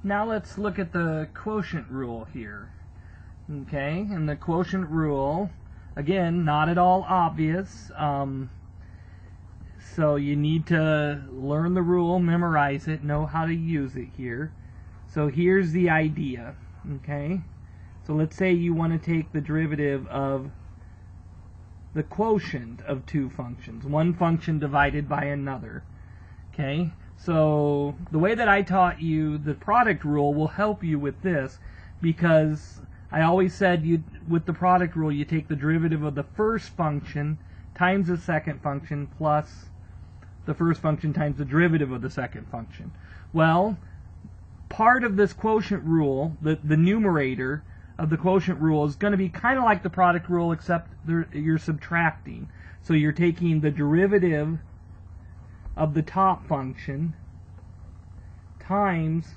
Now let's look at the quotient rule here. Okay, and the quotient rule, again, not at all obvious. So you need to learn the rule, memorize it, know how to use it here. So here's the idea. Okay, so let's say you want to take the derivative of the quotient of two functions, one function divided by another. Okay, so the way that I taught you the product rule will help you with this, because I always said with the product rule you take the derivative of the first function times the second function plus the first function times the derivative of the second function. Well, part of this quotient rule, the numerator of the quotient rule, is going to be kind of like the product rule, except you're subtracting. So you're taking the derivative of the top function times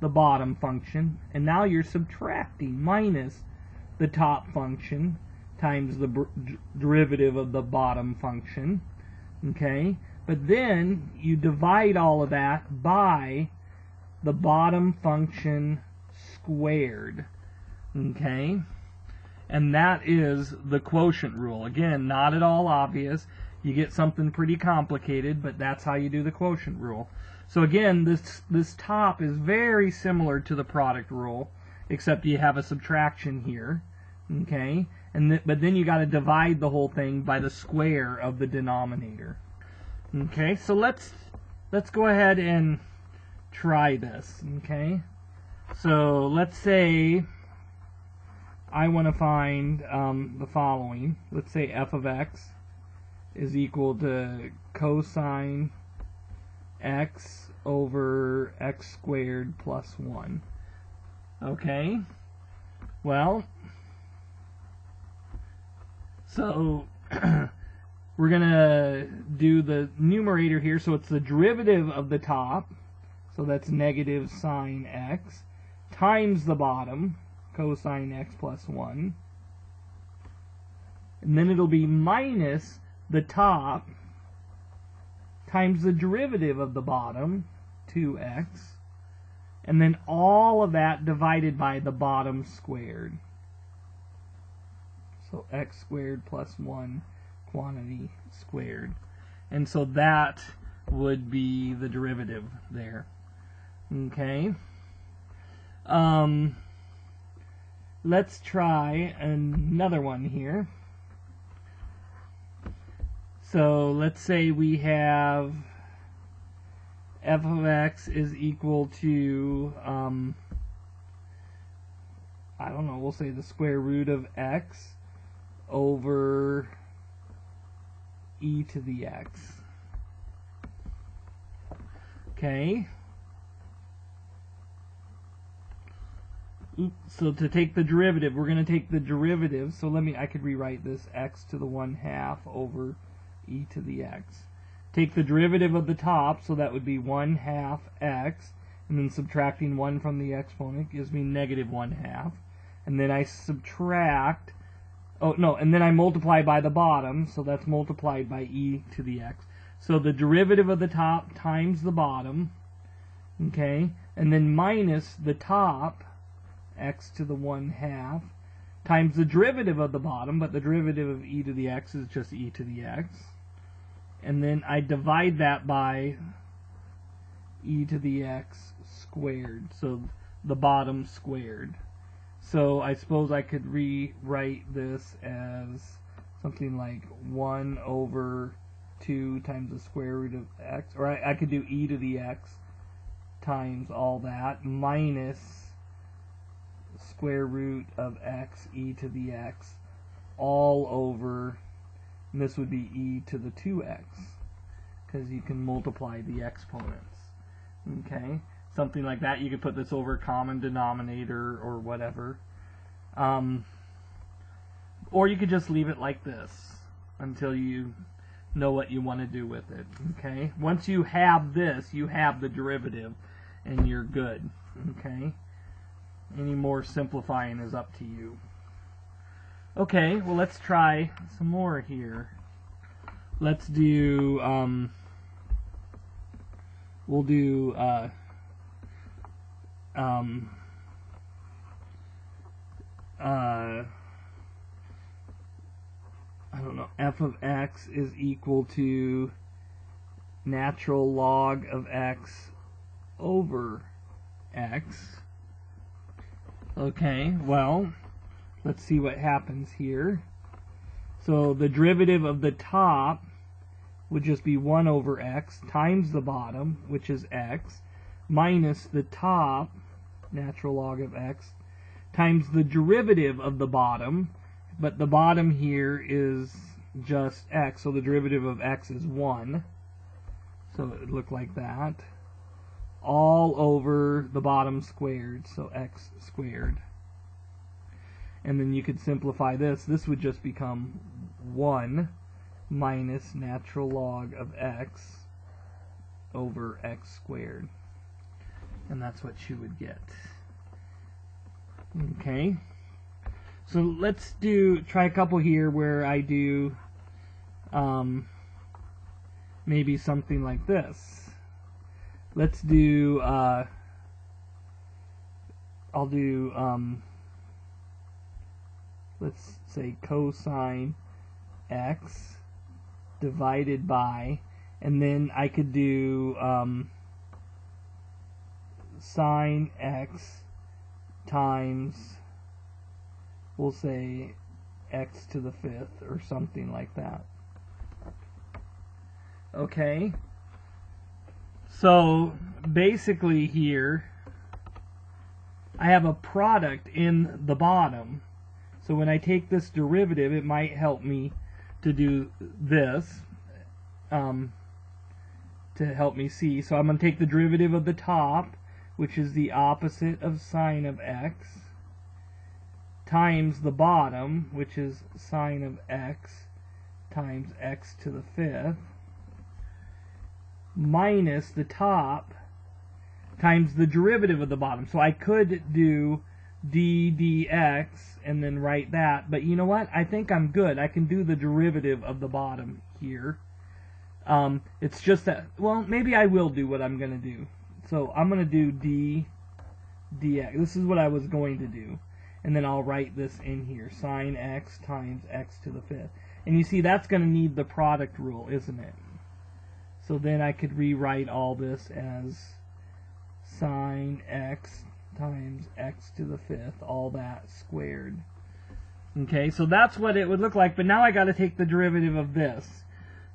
the bottom function, and now you're subtracting, minus the top function times the derivative of the bottom function. Okay, but then you divide all of that by the bottom function squared. Okay, and that is the quotient rule. Again, not at all obvious. You get something pretty complicated, but that's how you do the quotient rule. So again, this top is very similar to the product rule, except you have a subtraction here. Okay, but then you got to divide the whole thing by the square of the denominator. Okay, so let's go ahead and try this. Okay, so let's say I want to find the following. Let's say f of x is equal to cosine x over x squared plus 1. Okay, well, so we're going to do the numerator here, so it's the derivative of the top, so that's negative sine x, times the bottom, cosine x plus 1, and then it'll be minus the top times the derivative of the bottom, 2x, and then all of that divided by the bottom squared. So x squared plus 1 quantity squared. And so that would be the derivative there. Okay. Let's try another one here. So let's say we have f of x is equal to, I don't know, we'll say the square root of x over e to the x. Okay. So to take the derivative, we're going to take the derivative. So I could rewrite this x to the 1/2 over e to the x. Take the derivative of the top, so that would be 1/2 x, and then subtracting 1 from the exponent gives me negative 1/2. And then I subtract, and then I multiply by the bottom, so that's multiplied by e to the x. So the derivative of the top times the bottom, okay, and then minus the top, x to the 1/2, times the derivative of the bottom, but the derivative of e to the x is just e to the x. And then I divide that by e to the x squared, so the bottom squared. So I suppose I could rewrite this as something like 1 over 2 times the square root of x, or I could do e to the x times all that minus square root of x e to the x all over, and this would be e to the 2x, because you can multiply the exponents. Okay, something like that. You could put this over a common denominator or whatever, or you could just leave it like this until you know what you want to do with it. Okay, once you have this, you have the derivative and you're good. Okay, any more simplifying is up to you. Okay, well, let's try some more here. Let's do, we'll do I don't know, f of x is equal to natural log of x over x. Okay, well, let's see what happens here. So the derivative of the top would just be 1 over x times the bottom, which is x, minus the top, natural log of x, times the derivative of the bottom, but the bottom here is just x, so the derivative of x is 1. So it would look like that. All over the bottom squared, so x squared. And then you could simplify this. This would just become 1 minus natural log of x over x squared. And that's what you would get. Okay. So let's try a couple here where I do maybe something like this. Let's do, I'll do, let's say cosine x divided by, and then I could do sine x times, we'll say x to the 5th or something like that. Okay, so basically here I have a product in the bottom, so when I take this derivative it might help me to do this to help me see. So I'm going to take the derivative of the top, which is the opposite of sine of x, times the bottom, which is sine of x times x to the 5th, minus the top times the derivative of the bottom. So I could do d dx and then write that, but you know what? I think I'm good. I can do the derivative of the bottom here. It's just that, well, maybe I will do what I'm going to do. So I'm going to do d dx. This is what I was going to do. And then I'll write this in here. Sine x times x to the 5th. And you see that's going to need the product rule, isn't it? So then I could rewrite all this as sine x times x to the 5th, all that squared. Okay, so that's what it would look like, but now I got to take the derivative of this.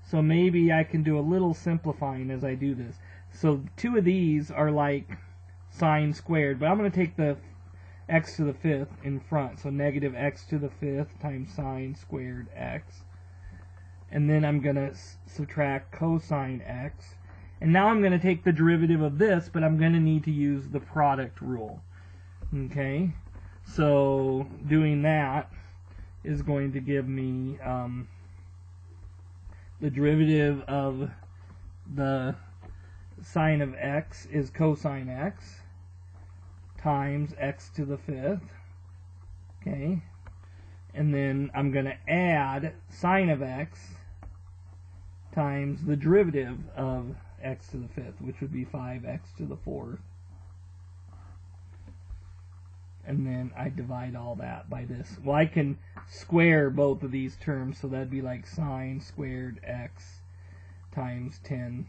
So maybe I can do a little simplifying as I do this. So two of these are like sine squared, but I'm going to take the x to the 5th in front. So negative x to the 5th times sine squared x. And then I'm going to subtract cosine x. And now I'm going to take the derivative of this, but I'm going to need to use the product rule. Okay, so doing that is going to give me the derivative of the sine of x is cosine x times x to the 5th. Okay, and then I'm going to add sine of x times the derivative of x to the 5th, which would be 5x to the 4th. And then I divide all that by this. Well, I can square both of these terms, so that'd be like sine squared x times 10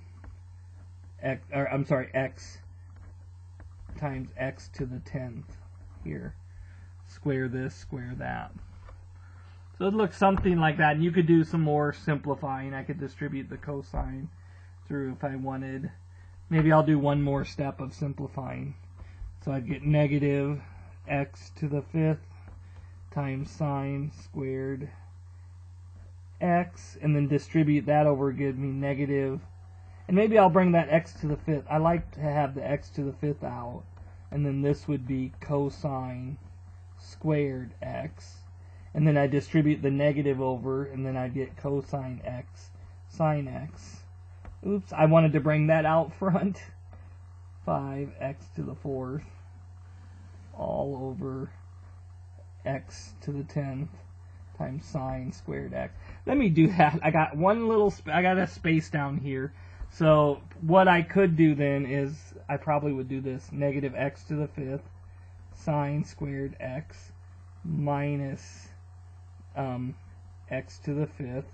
x, or I'm sorry, x times x to the 10th here. Square this, square that. So it looks something like that. And you could do some more simplifying. I could distribute the cosine through if I wanted. Maybe I'll do one more step of simplifying. So I'd get negative x to the 5th times sine squared x, and then distribute that over, give me negative, and maybe I'll bring that x to the 5th. I like to have the x to the 5th out, and then this would be cosine squared x, and then I distribute the negative over, and then I get cosine x sine x. Oops, I wanted to bring that out front. 5x to the 4th all over x to the 10th times sine squared x. Let me do that. I got one little, I got a space down here. So what I could do then is I probably would do this. Negative x to the fifth sine squared x minus x to the fifth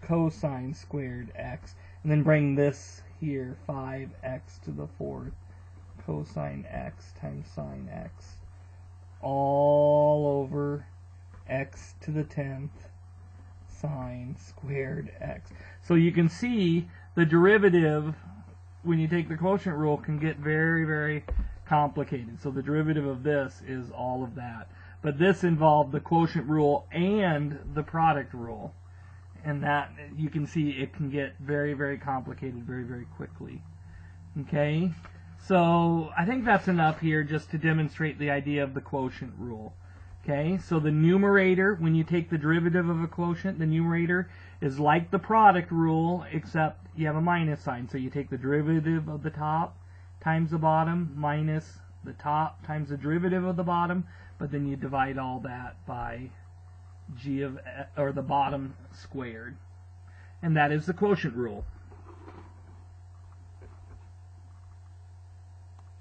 cosine squared x. And then bring this here, 5x to the fourth cosine x times sine x, all over x to the 10th sine squared x. So you can see the derivative, when you take the quotient rule, can get very, very complicated. So the derivative of this is all of that. But this involved the quotient rule and the product rule. And that, you can see it can get very, very complicated very, very quickly. Okay? So I think that's enough here just to demonstrate the idea of the quotient rule. Okay? So the numerator, when you take the derivative of a quotient, the numerator is like the product rule, except you have a minus sign. So you take the derivative of the top times the bottom minus the top times the derivative of the bottom, but then you divide all that by g of, or the bottom squared. And that is the quotient rule.